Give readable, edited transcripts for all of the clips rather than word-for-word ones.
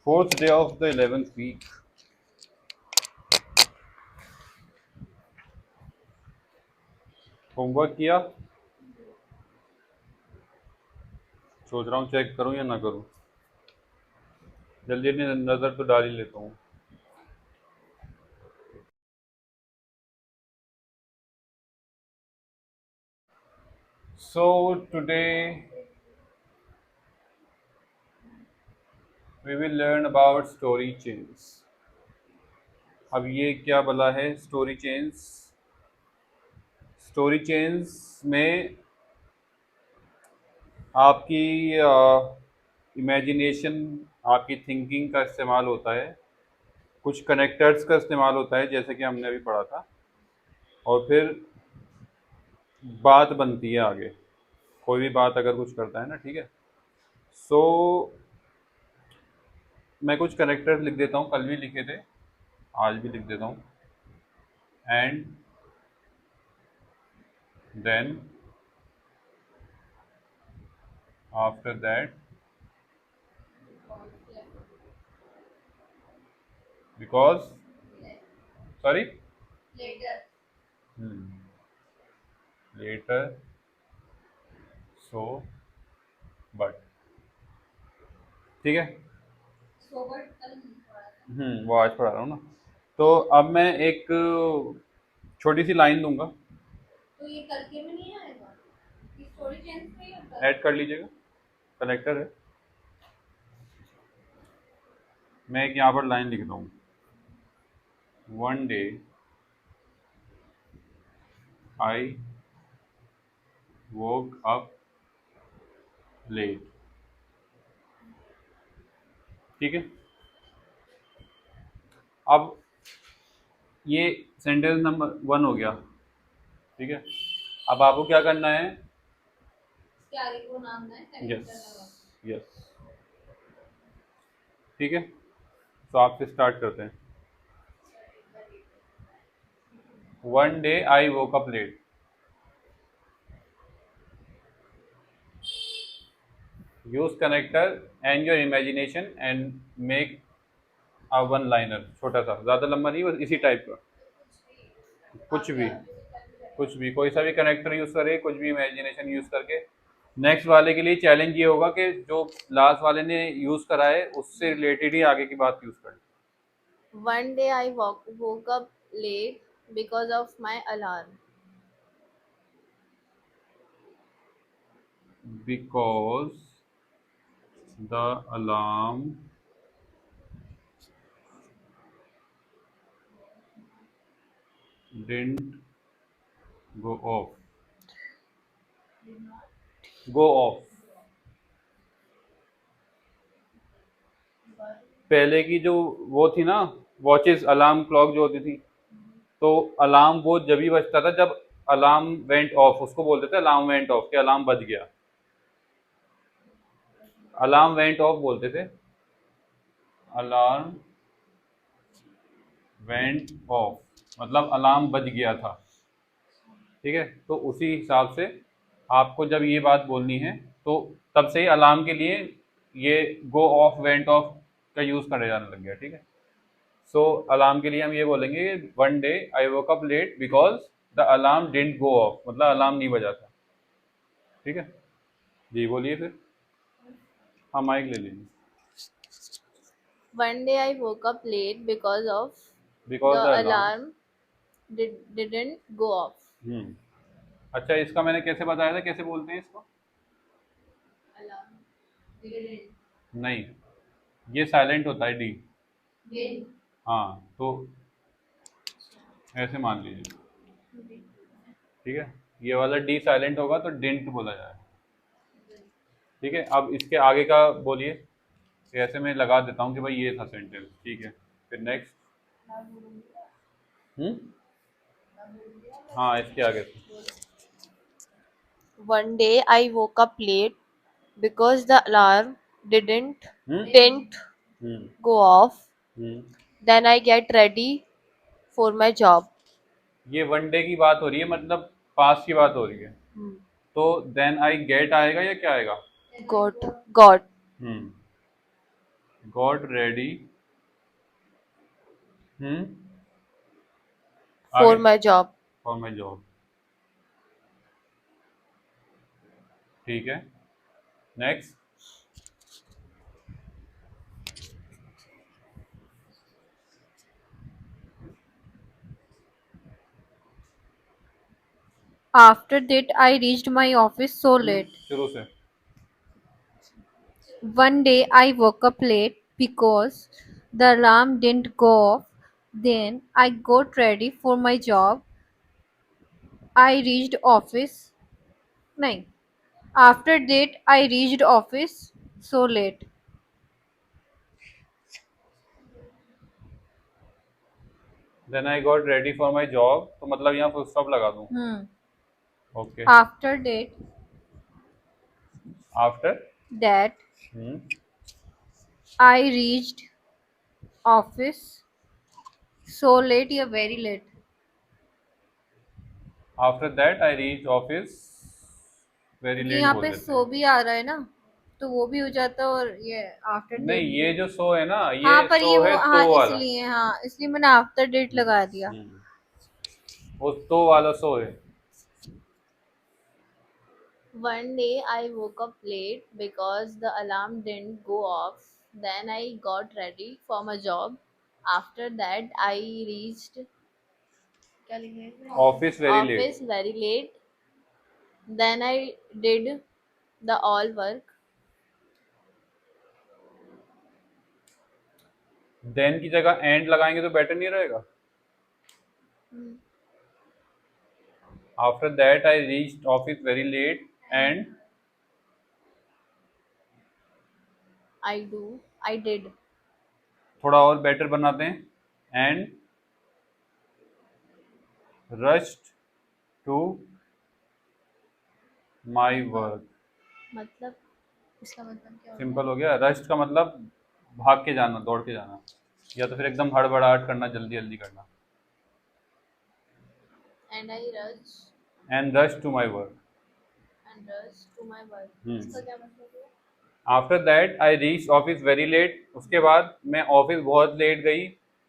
Fourth day of the 11th week. Homework किया? सोच रहा हूँ चेक करूँ या ना करूँ। जल्दी नज़र तो डाल ही लेता हूँ। So today we will learn about story chains. अब ये क्या भला है स्टोरी चेन्स? स्टोरी चेन्स में आपकी इमेजिनेशन, आपकी थिंकिंग का इस्तेमाल होता है, कुछ कनेक्टर्स का इस्तेमाल होता है जैसे कि हमने अभी पढ़ा था, और फिर बात बनती है आगे। कोई भी बात अगर कुछ करता है ना, ठीक है। सो मैं कुछ कनेक्टर्स लिख देता हूँ, कल भी लिखे थे, आज भी लिख देता हूँ। And then after that, because, sorry, later, so, but, ठीक है। वो आज पढ़ा रहा हूँ ना। तो अब मैं एक छोटी सी लाइन दूंगा, तो ये करके में नहीं आएगा, ये स्टोरी चेंज नहीं होता। ऐड कर लीजिएगा, कनेक्टर है। मैं एक यहाँ पर लाइन लिख दूँ, वन डे आई woke up late, ठीक है। अब ये सेंटेंस नंबर 1 हो गया, ठीक है। अब आपको क्या करना है? इसके आगे को नाम है यस, यस, ठीक है। तो आपसे स्टार्ट करते हैं। One day I woke up late. Use connector and your imagination and make a one liner, छोटा सा, ज़्यादा लंबा नहीं, बस इसी टाइप का, कुछ भी, कुछ भी, कोई सा भी कनेक्टर यूज़ करे, कुछ भी इमेजिनेशन यूज़ करके। नेक्स्ट वाले के लिए चैलेंज ये होगा कि जो लास्ट वाले ने यूज़ करा है उससे रिलेटेड ही आगे की बात यूज़ करें। One day I woke up late because of my alarm. Because the alarm didn't go off. Go off, पहले की जो वो थी ना, वॉचेस, अलार्म क्लॉक जो होती थी, तो अलार्म वो जब भी बजता था जब अलार्म वेंट ऑफ, उसको बोलते थे अलार्म वेंट ऑफ, कि अलार्म बज गया। अलार्म वेंट ऑफ बोलते थे, अलार्म वेंट ऑफ मतलब अलार्म बज गया था, ठीक है। तो उसी हिसाब से आपको जब ये बात बोलनी है तो तब से ही अलार्म के लिए ये गो ऑफ वेंट ऑफ का यूज़ करे जाने लग गया, ठीक है। सो अलार्म के लिए हम ये बोलेंगे, one day I woke up late because the alarm didn't go off, मतलब अलार्म नहीं बजा था, ठीक है। जी बोलिए फिर। हाँ, माइक ले लीजिए। One day I woke up late because of because the the alarm. alarm didn't go off. अच्छा, इसका मैंने कैसे बताया था, कैसे बोलते हैं इसको? Alarm didn't. नहीं, ये साइलेंट होता है, डी। Didn't. हाँ, तो ऐसे मान लीजिए, ठीक है। ये वाला डी साइलेंट होगा तो डिंट बोला जाएगा, ठीक है। अब इसके आगे का बोलिए, ऐसे मैं लगा देता हूँ कि भाई ये था सेंटेंस, ठीक है। फिर नेक्स्ट। हाँ, इसके आगे से। One day I woke up late because the alarm didn't hmm didn't hmm go off. Hmm Then I get ready for my job. ये वन डे की बात हो रही है, मतलब पास की बात हो रही है। तो देन आई गेट आएगा या क्या आएगा? Got. Hmm got ready. Hmm, for आगे। my job. For my job. ठीक है, next. After that, I reached my office so late. शुरू से। One day, I woke up late because the alarm didn't go off. Then, I got ready for my job. I reached office. No. After that, I reached office so late. Then I got ready for my job, तो मतलब यहाँ full stop लगा दूँ। Okay. After that, after. that I reached office so late या very late. After that I reach office very क्योंकि late यहाँ बोल पे देते सो हैं। भी आ रहा है ना, तो वो भी हो जाता है और ये आफ्टर नहीं, डेट ये भी। जो सो है ना, हाँ, ये पर सो ये वो है हाँ तो वाला। इसलिए, हाँ इसलिए मैंने आफ्टर डेट लगा दिया। वो तो वाला सो है। One day I woke up late because the alarm didn't go off. Then I got ready for my job. After that I reached क्या लिखे हैं? Office very late. office very late. Then I did the all work. Then की जगह and लगाएंगे तो better नहीं रहेगा। After that I reach office very late and I did. थोड़ा और बेटर बनाते हैं। And rushed to my work. मतलब इसका मतलब क्या होता सिंपल हो गया। रश्ड का मतलब भाग के जाना, दौड़ के जाना, या तो फिर एकदम हड़बड़ाहट करना, जल्दी जल्दी करना। है? And I rush and rush to my work. to my work. हम्म। इसका क्या मतलब है? After that I reach office very late, उसके बाद मैं ऑफिस बहुत लेट गई।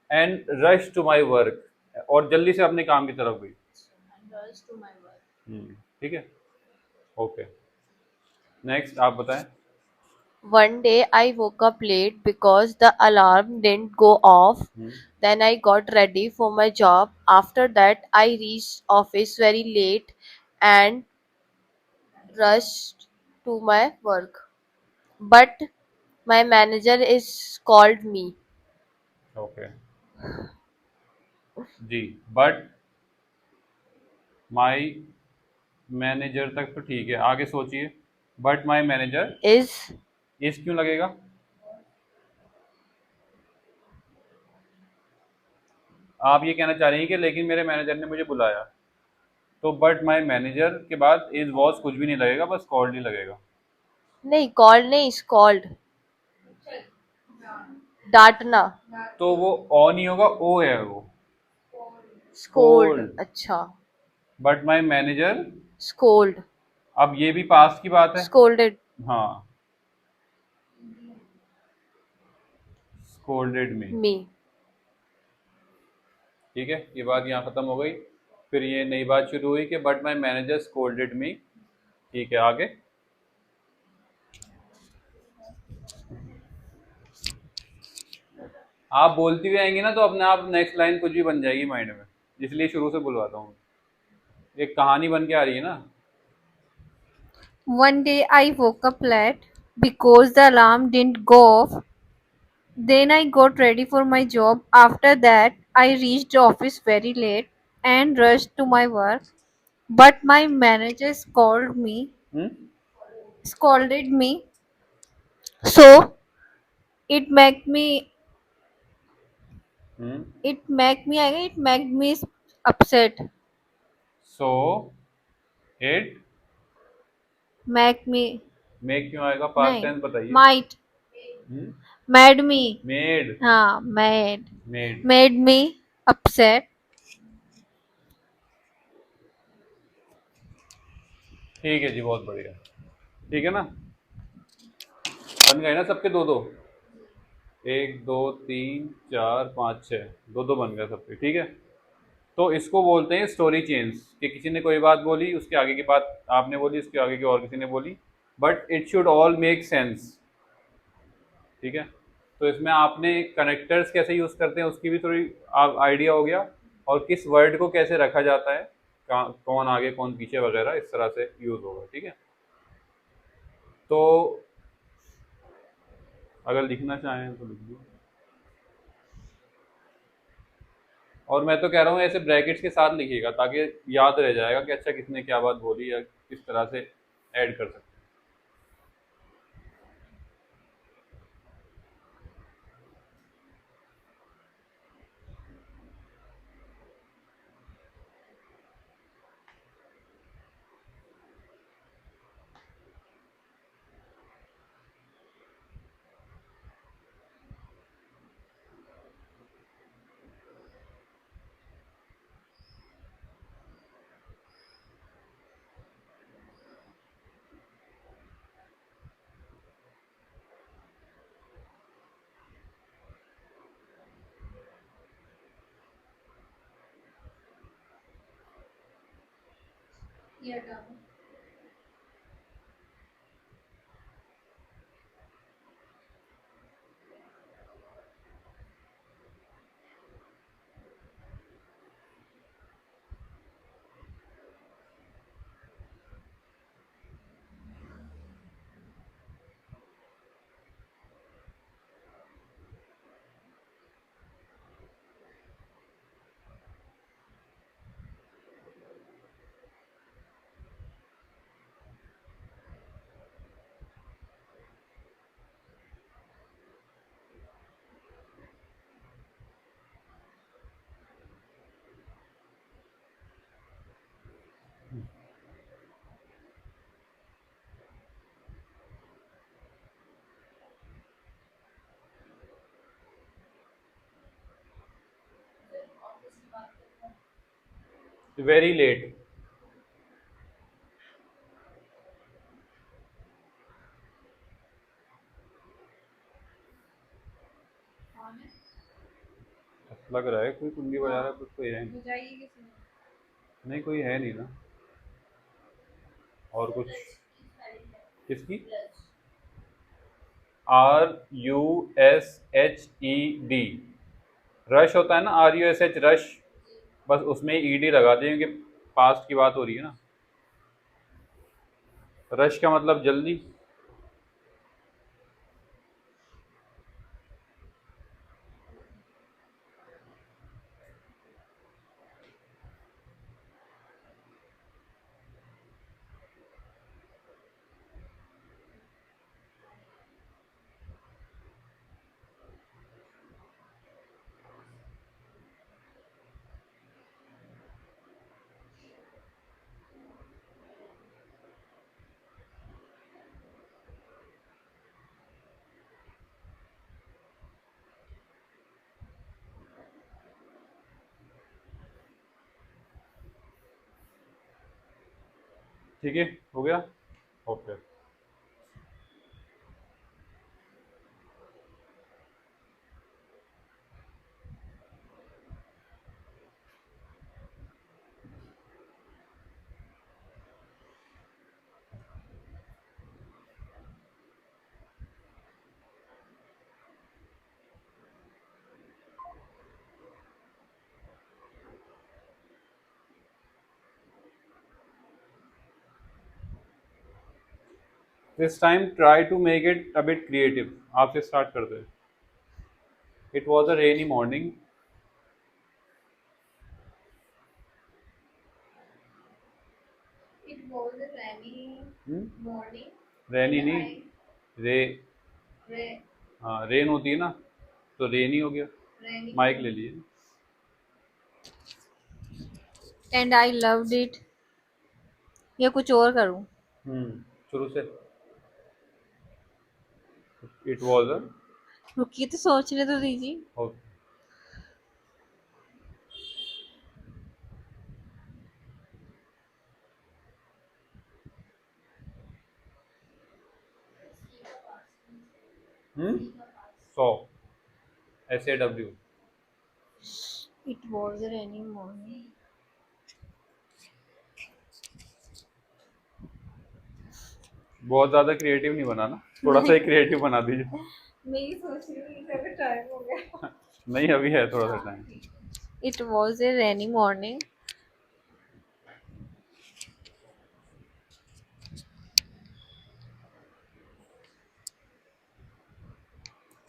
And rush to my work, और जल्दी से अपने काम की तरफ गई। And rush to my work. ठीक है, ओके। नेक्स्ट आप बताएं। One day I woke up late because the alarm didn't go off. Then I got ready for my job. After that I reached office very late and rushed to my work. But my manager is called me. Okay जी। But my manager तक तो ठीक है, आगे सोचिए। But my manager Is इस क्यों लगेगा? आप ये कहना चाह रही हैं कि लेकिन मेरे मैनेजर ने मुझे बुलाया, तो बट माई मैनेजर के बाद इज वॉज कुछ भी नहीं लगेगा, बस कॉल्ड ही लगेगा। नहीं called नहीं scolded. डांटना. तो वो ऑ नहीं होगा, ओ है वो। Scold. Scold. अच्छा. But my manager, Scold. अब ये भी पास्ट की बात है। Scolded हाँ, स्कोल्डेड मी। me. ठीक है, ये बात यहाँ खत्म हो गई। फिर ये नई बात शुरू हुई कि बट माई मैनेजर स्कोल्डेड मी। ठीक है, आगे। आप बोलती हुई आएंगी ना, तो अपने आप नेक्स्ट लाइन कुछ भी बन जाएगी माइंड में, इसलिए शुरू से बुलवाता हूँ। एक कहानी बन के आ रही है ना। One day, I woke up late because the alarm didn't go off. Then I got ready for my job. After that, I reached office very late and rushed to my work. But my manager hmm scolded me. So it made me, hmm it made me upset. So it Make me, make क्यों आएगा? Past नहीं, tense बताइए। might, made me, made. हाँ, made. made me upset. ठीक है जी, बहुत बढ़िया। ठीक है ना, बन गए ना सबके दो दो। एक, दो, तीन, चार, पाँच, छः, दो दो बन गए सबके, ठीक है। तो इसको बोलते हैं स्टोरी चेन्स, कि किसी ने कोई बात बोली, उसके आगे की बात आपने बोली, उसके आगे की और किसी ने बोली, but it should all make sense, ठीक है। तो इसमें आपने कनेक्टर्स कैसे यूज़ करते हैं उसकी भी थोड़ी आइडिया हो गया, और किस वर्ड को कैसे रखा जाता है, कौन आगे कौन पीछे वगैरह, इस तरह से यूज़ होगा, ठीक है। तो अगर लिखना चाहें तो लिख दो। और मैं तो कह रहा हूँ ऐसे ब्रैकेट्स के साथ लिखिएगा, ताकि याद रह जाएगा कि अच्छा किसने क्या बात बोली, या किस तरह से ऐड कर सकते हैं। Very late. लग रहा है कोई कुंडी बजा रहा है, कुछ कोई है नहीं। नहीं, कोई है नहीं ना। और कुछ? किसकी? RUSHED, रश होता है ना, RUSH, रश, बस उसमें ED लगा दें, क्योंकि पास्ट की बात हो रही है ना। रश का मतलब जल्दी। ठीक है, हो गया। Okay. This time try to make it a bit creative, आपसे स्टार्ट करते हैं। It was a rainy morning. Rainy नहीं, रे, हाँ रेन होती है ना, तो रेनी हो गया। माइक ले लिए। एंड आई लव्ड इट, या कुछ और करूं? शुरू से। इट वॉज अ, रुकिए तो सोचने तो दीजिए। सौ। SAW। It was a rainy morning. बहुत ज्यादा क्रिएटिव नहीं बनाना, थोड़ा सा ही क्रिएटिव बना दीजिए। मैं ये सोच रही हूँ कि मेरा टाइम हो गया। नहीं, अभी है थोड़ा सा time. It was a rainy morning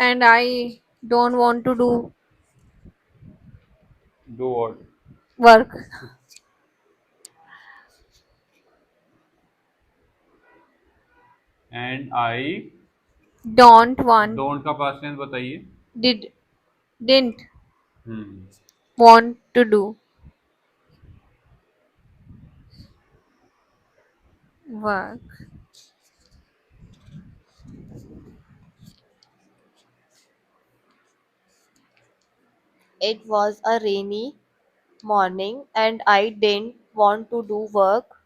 and I don't want to do do what? work. And I Don't want don't का पास्ट टेंस बताइए। did didn't hmm. want to do work. It was a rainy morning and I didn't want to do work.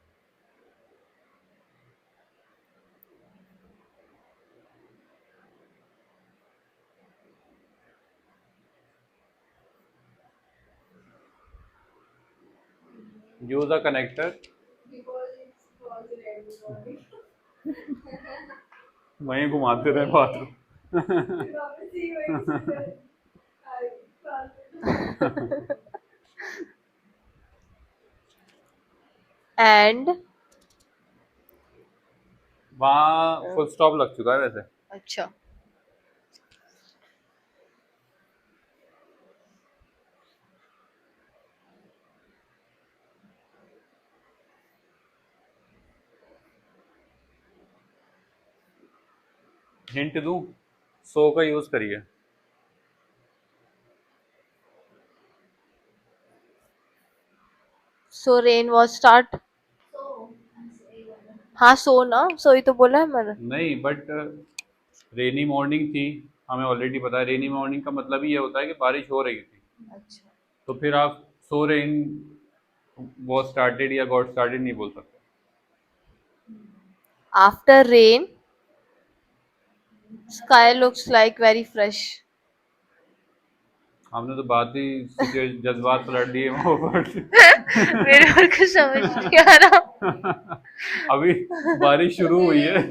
Use a connector. वहीं घुमाते रहे bathroom. And वहाँ full stop लग चुका है वैसे। अच्छा, हिंट दूं? सो का यूज करिए। so rain was start. हाँ, सो ना, सो ही तो बोला है मैंने। नहीं, बट रेनी मॉर्निंग थी, हमें ऑलरेडी पता है रेनी मॉर्निंग का मतलब ही ये होता है कि बारिश हो रही थी। अच्छा, तो फिर आप सो रेन वॉज स्टार्टेड या गॉट स्टार्टेड नहीं बोल सकते। after rain sky looks like very fresh. हमने तो बात ही जज्बात पलट दिए वो वर्ड। मेरे और कुछ समझ नहीं आ रहा। अभी बारिश शुरू हुई है।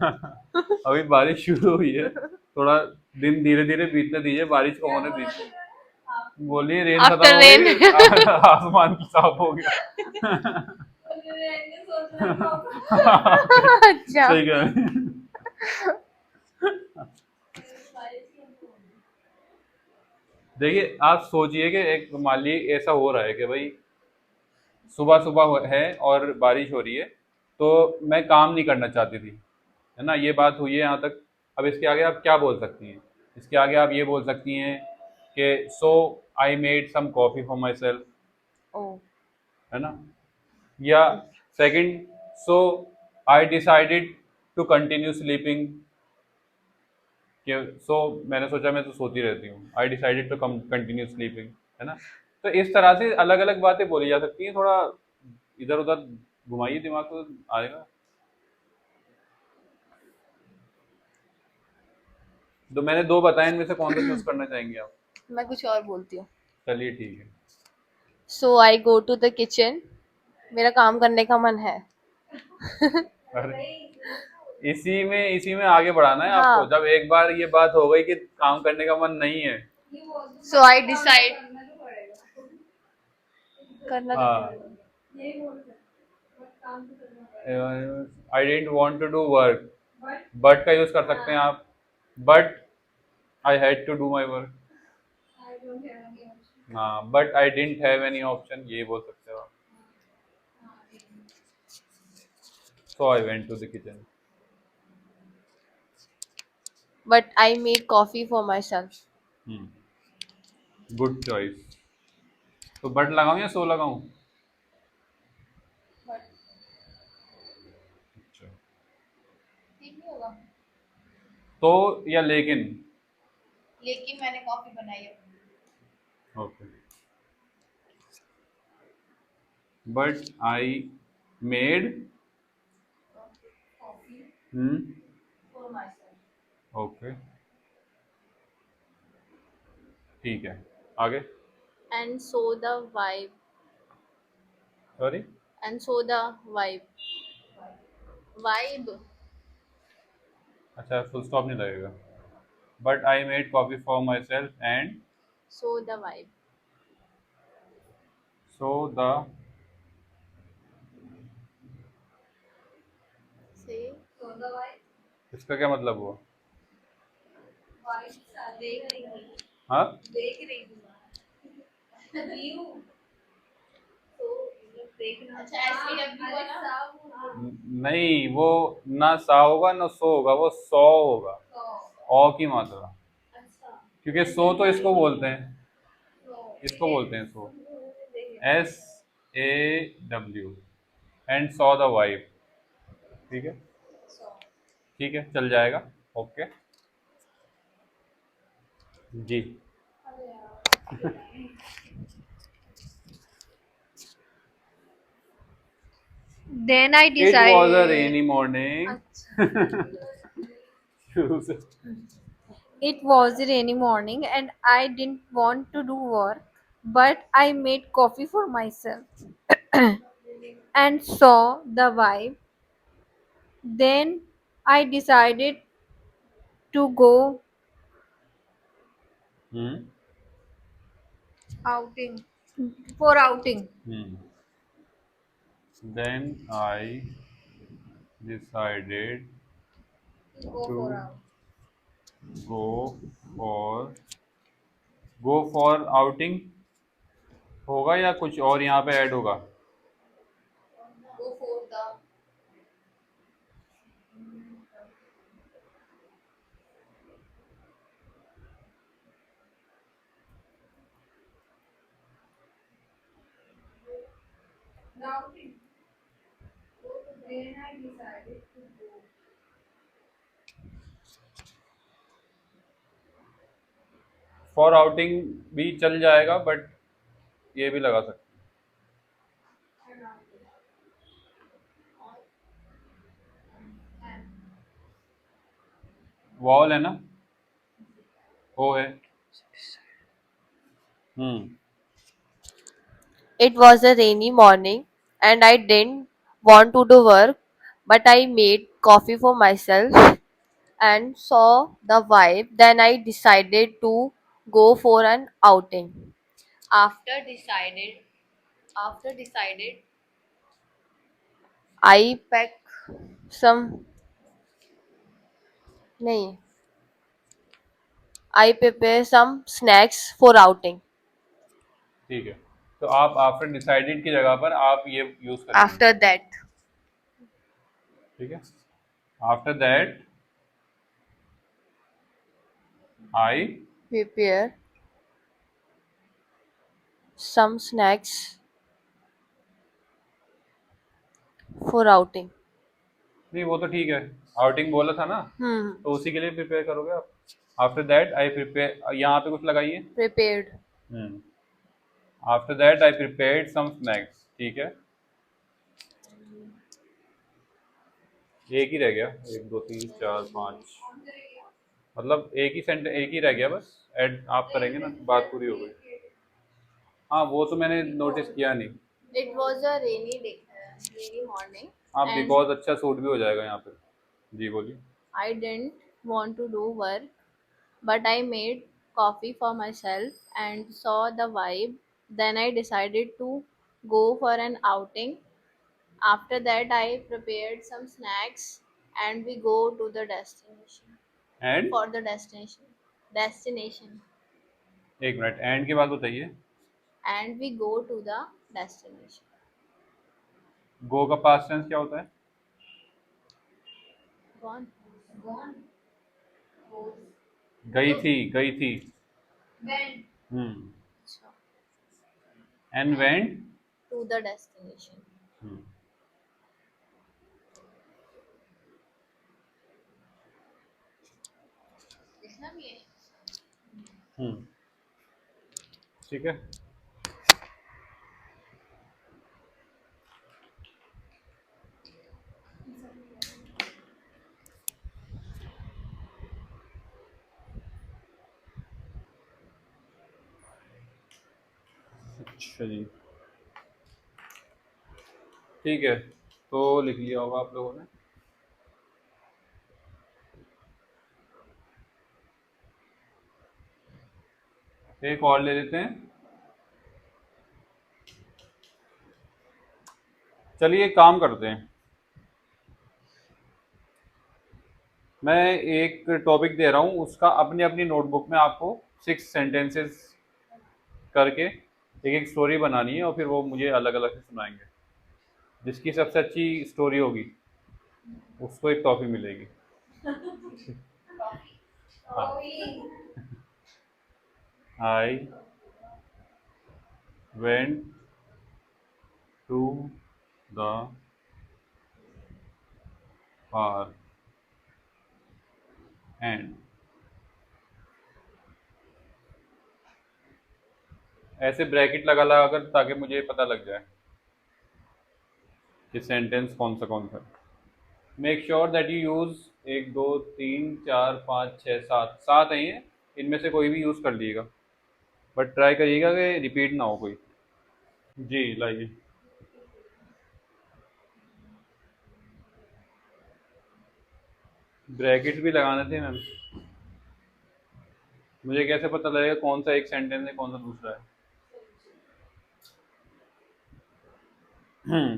अभी बारिश शुरू हुई है, थोड़ा दिन धीरे धीरे बीतने दीजिए, बारिश को होने दीजिए। बोलिए रेन खत्म After हो rain गई, आसमान साफ हो गया। अच्छा, सही कह रहे हैं। देखिए आप सोचिए कि एक मान लीजिए ऐसा हो रहा है कि भाई सुबह सुबह है और बारिश हो रही है, तो मैं काम नहीं करना चाहती थी, है ना, ये बात हुई है यहाँ तक। अब इसके आगे आप क्या बोल सकती हैं? इसके आगे आप ये बोल सकती हैं कि so I made some coffee for myself, ओ, है ना, या second, so I decided to continue sleeping, कि सो मैंने सोचा मैं तो सोती रहती हूँ, I decided to continue sleeping, है ना। तो इस तरह से अलग अलग बातें बोली जा सकती हैं, थोड़ा इधर उधर घुमाइए दिमाग तो आएगा। तो मैंने दो बताए, इनमें से कौन सा चूज करना चाहेंगे आप? मैं कुछ और बोलती हूँ। चलिए ठीक है। सो आई गो टू द किचन, मेरा काम करने का मन है। अरे इसी में आगे बढ़ाना है आपको। हाँ, जब एक बार ये बात हो गई कि काम करने का मन नहीं है, सो आई डिसाइड करना तो हाँ, पड़ेगा। I don't want to do work, but का यूज कर सकते हैं आप, but I had to do my work. हाँ, but I don't have any option, ये बोल सकते हो आप। So I went to the kitchen. But I made coffee for myself. Good choice. तो बट लगाऊं या सो लगाऊं? अच्छा। ठीक नहीं होगा, तो या लेकिन? लेकिन मैंने कॉफी बनाई है। Okay, but I made, coffee for my self. Okay, ठीक है, आगे। And so the vibe. Sorry, And so the vibe. Vibe. अच्छा फुल स्टॉप नहीं लगेगा। But I made coffee for my self and So the vibe. So the, Say. इसका क्या मतलब हुआ? हाँ, अच्छा SVW वाला. नहीं, वो ना सा होगा ना सो होगा, वो सौ होगा। ओ की मात्रा, क्योंकि सो तो इसको बोलते हैं, इसको बोलते हैं so, SAW, and saw the wife. ठीक है, ठीक है, चल जाएगा। ओके जी। Then I it was a decided. Rainy morning. शुरू से। It was a rainy morning and I didn't want to do work, but I made coffee for myself and saw the vibe. Then I decided to go hmm outing for outing. Hmm then I decided Go to for out. Go for, go for outing होगा या कुछ और यहाँ पे add होगा? Go for the. Outing. Then I decided to go. For outing भी चल जाएगा, बट ये भी लगा सकते हैं। वॉल है ना, ओ है। हम्म It was a rainy morning and I didn't want to do work, but I made coffee for myself and saw the vibe. Then I decided to go for an outing. After decided, after decided, I pack some. नहीं, I prepare some snacks for outing. ठीक है, तो आप after decided की जगह पर आप ये यूज करेंगे। After that, ठीक है, after that I prepare some snacks for outing. नहीं, वो तो ठीक है, आउटिंग बोला था ना, Hmm. तो उसी के लिए प्रिपेयर करोगे आप। आफ्टर दैट आई प्रिपेयर, यहाँ पे कुछ लगाइए। Prepared. After that I prepared some snacks. ठीक है, एक ही रह गया, एक दो तीन चार पाँच, मतलब एक ही सेंट, एक ही रह गया बस। ऐड आप करेंगे ना तो बात पूरी हो गई। हाँ, वो तो मैंने नोटिस किया नहीं। It was a rainy day, rainy morning, हाँ, and बिकॉज अच्छा सूट भी हो जाएगा यहाँ पे। जी बोलिए। I didn't want to do work, but I made coffee for myself and saw the vibe. Then I decided to go for an outing. After that, I prepared some snacks and we go to the destination. And, For the destination. Destination. एक minute, and के बाद बताइए। And we go to the destination. गो का past tense क्या होता है? Gone. गई थी, गई थी। When? हम्म अच्छा. And went. To the destination. हम्म लिखना भी है. हम्म ठीक है। अच्छा जी, ठीक है, तो लिख लिया होगा आप लोगों ने। एक और ले लेते हैं। चलिए एक काम करते हैं, मैं एक टॉपिक दे रहा हूँ, उसका अपनी अपनी नोटबुक में आपको 6 सेंटेंसेस करके एक एक स्टोरी बनानी है और फिर वो मुझे अलग अलग से सुनाएंगे। जिसकी सबसे अच्छी स्टोरी होगी उसको एक टॉफी मिलेगी। हाँ। I went to the park and, ऐसे ब्रैकेट लगा लगा कर ताकि मुझे पता लग जाए कि सेंटेंस कौन सा है। Make sure that you use 1 2 3 4 5 6 7 7 है ये, इनमें से कोई भी यूज कर लीजिएगा, बट ट्राई करिएगा कि रिपीट ना हो कोई। जी लाइए। ब्रैकेट भी लगाने थे मैम, मुझे कैसे पता लगेगा कौन सा एक सेंटेंस है कौन सा दूसरा है।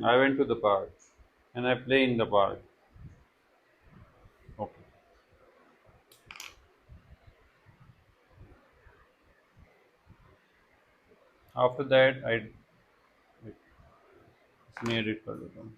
I went to the park and I play in the park. Okay, after that I, इसमें एडिट कर देता हूँ।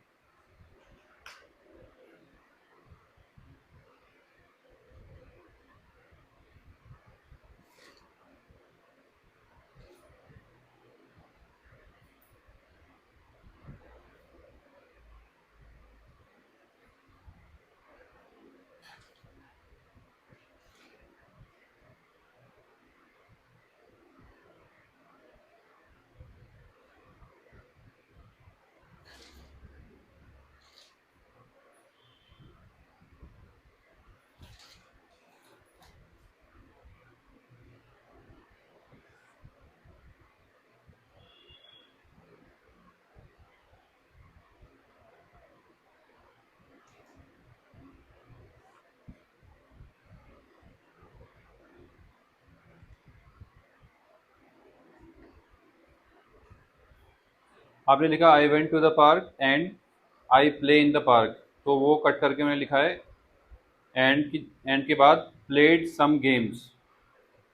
आपने लिखा I went to the park and I play in the park, तो वो कट करके मैंने लिखा है एंड के बाद प्लेड सम गेम्स,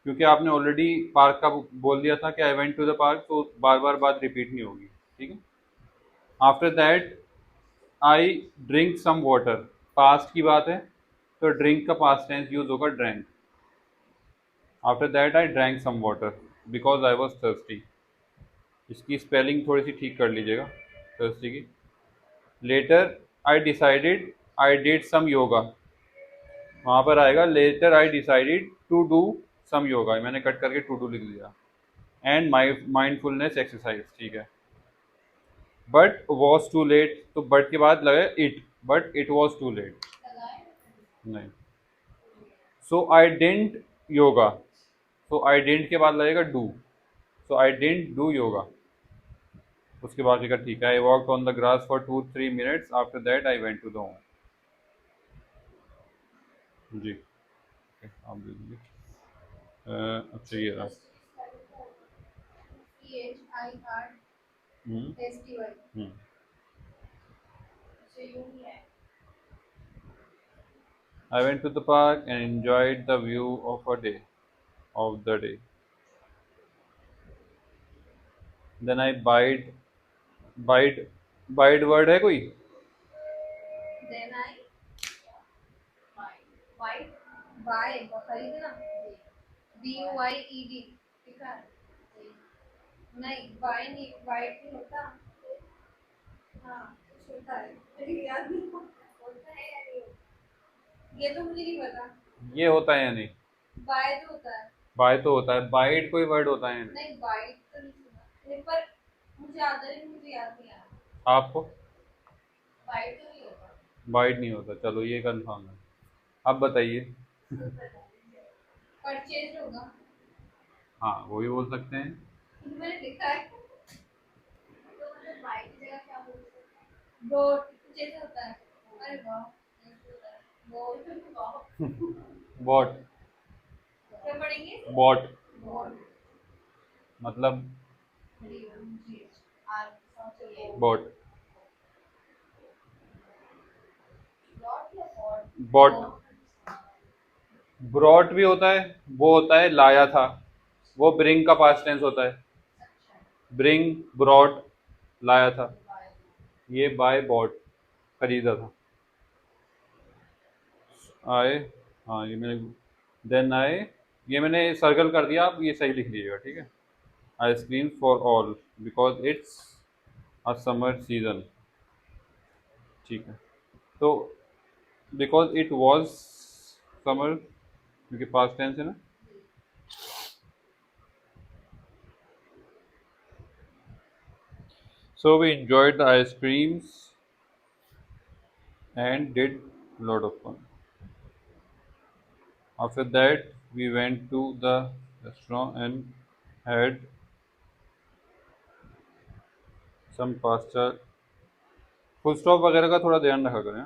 क्योंकि आपने ऑलरेडी पार्क का बोल दिया था कि I went to the park, तो बार बार बात रिपीट नहीं होगी। ठीक है। After that I drink some water, past की बात है तो ड्रिंक का पास्ट टेंस यूज होगा drank. After that I drank some water because I was thirsty, इसकी स्पेलिंग थोड़ी सी ठीक कर लीजिएगा थर्स्टी की। Later I decided I did some yoga, वहाँ पर आएगा later I decided to do some yoga, मैंने कट करके टू डू लिख दिया। एंड माइंडफुलनेस एक्सरसाइज, ठीक है। बट वॉज टू लेट, तो बट के बाद लगे it, but it was too late, नहीं। So I didn't yoga, so I didn't के बाद लगेगा do, so I didn't do yoga. उसके बाद लिखा ठीक है, I walked on the grass for 2 3 minutes after that I went to the home. जी आप दे दीजिए। अच्छा ये रहा। हम्म, हम्म। I went to the park and enjoyed the view of the day. Then I bide, bide word है कोई? ये होता है या नहीं? बाय तो होता है, बाइड कोई वर्ड होता है या नहीं? आपको बाइड नहीं होता, चलो ये कंफर्म है। अब बताइए। हाँ वो भी बोल सकते हैं। बॉट, बॉट मतलब बॉट, बॉट ब्रॉट भी होता है, वो होता है लाया था, वो ब्रिंग का पास्ट टेंस होता है। ब्रिंग, ब्रॉट, लाया था। ये बाय बॉट, खरीदा था। आए, हाँ ये मैंने, देन आए, ये मैंने सर्कल कर दिया, आप ये सही लिख लीजिएगा, ठीक है। Ice cream for all because it's a summer season, ठीक है। तो बिकॉज इट वॉज समर, क्योंकि पास्ट टेंस है ना। So we enjoyed the ice creams and did lot of fun. After that, we went to the restaurant and had some pasta. Full stop वगैरह का थोड़ा ध्यान रखा करें।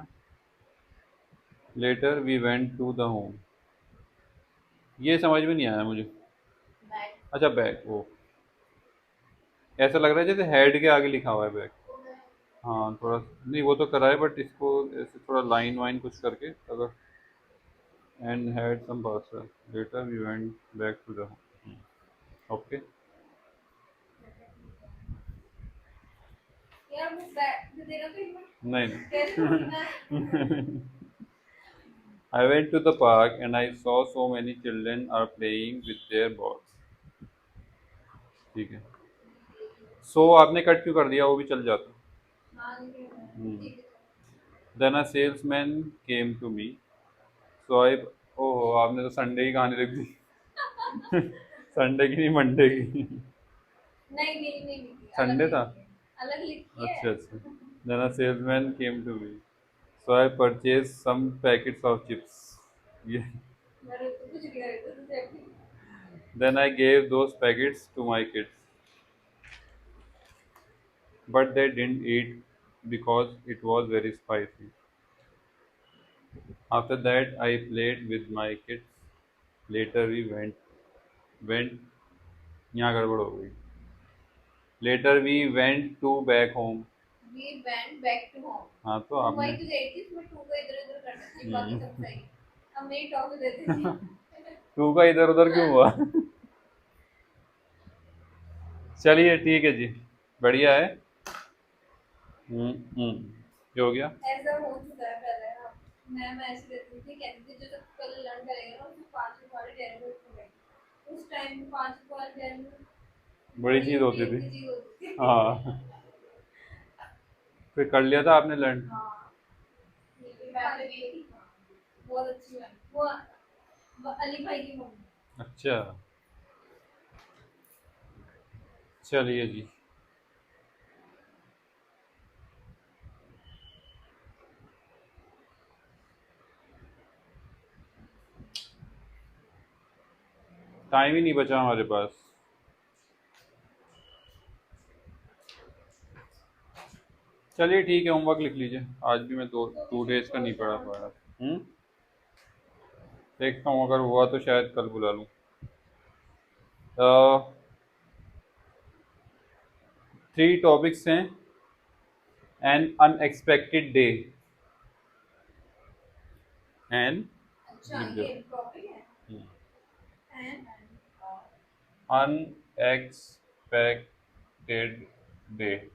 Later we went to the home. ये समझ में नहीं आया मुझे। अच्छा बैग, वो ऐसा लग रहा है जैसे हेड के आगे लिखा हुआ है बैग। हाँ थोड़ा, नहीं वो तो करा है, बट इसको ऐसे थोड़ा लाइन वाइन कुछ करके अगर, and had some pasta. Later we went back to the home. Okay. नहीं नहीं। I went to the park and I saw so many children are playing with their balls. ठीक है। So आपने cut क्यों कर दिया, वो भी चल जाता। Then a salesman came to me. So I, ओहो आपने तो संडे की कहानी लिख दी। संडे की नहीं, मंडे की। संडे था, अच्छा अच्छा। Then a salesman came to me. So I purchased some packets of chips. Yeah. Then I gave those packets to my kids. But they didn't eat because it was very spicy. After that, I played with my kids. Later, we went. यहाँ गड़बड़ हो गई। Later, we went to back home. हाँ तो आपने to का इधर उधर क्यों हुआ? चलिए ठीक है जी, बढ़िया है। ये हो गया। बड़ी चीज होती थी, हाँ। फिर कर लिया था आपने लर्न। अच्छा, चलिए जी। टाइम ही नहीं बचा हमारे पास। चलिए ठीक है, होमवर्क लिख लीजिए। आज भी मैं 2 डेज का नहीं पढ़ा पाया। देखता हूँ, अगर हुआ तो शायद कल बुला लूँ। 3 टॉपिक्स हैं। N unexpected day, N unexpected day,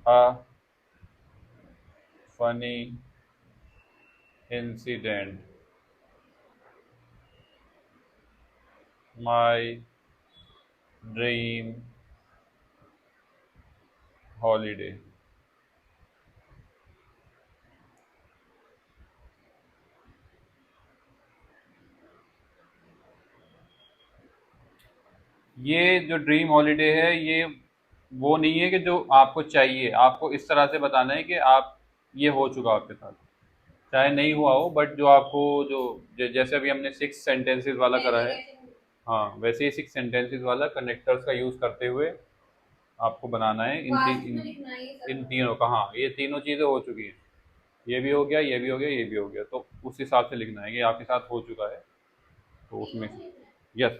a funny incident, my dream holiday। ये जो ड्रीम हॉलीडे है, ये वो नहीं है कि जो आपको चाहिए, आपको इस तरह से बताना है कि आप, ये हो चुका आपके साथ, चाहे नहीं हुआ हो, बट जो आपको, जो जैसे अभी हमने 6 सेंटेंसेस वाला करा है, हाँ, वैसे ही 6 सेंटेंसेस वाला कनेक्टर्स का यूज़ करते हुए आपको बनाना है इन तीनों का। हाँ, ये तीनों चीज़ें हो चुकी हैं, ये भी हो गया, ये भी हो गया, ये भी हो गया, तो उस हिसाब से लिखना है कि आपके साथ हो चुका है तो उसमें से यस,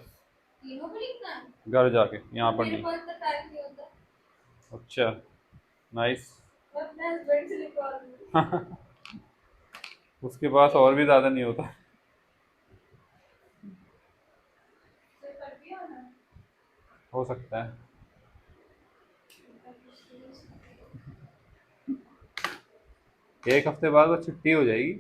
घर जाके यहाँ पर नहीं। अच्छा, नाइस। उसके पास और भी ज़्यादा नहीं होता। हो सकता है। एक हफ्ते बाद वो छुट्टी हो जाएगी।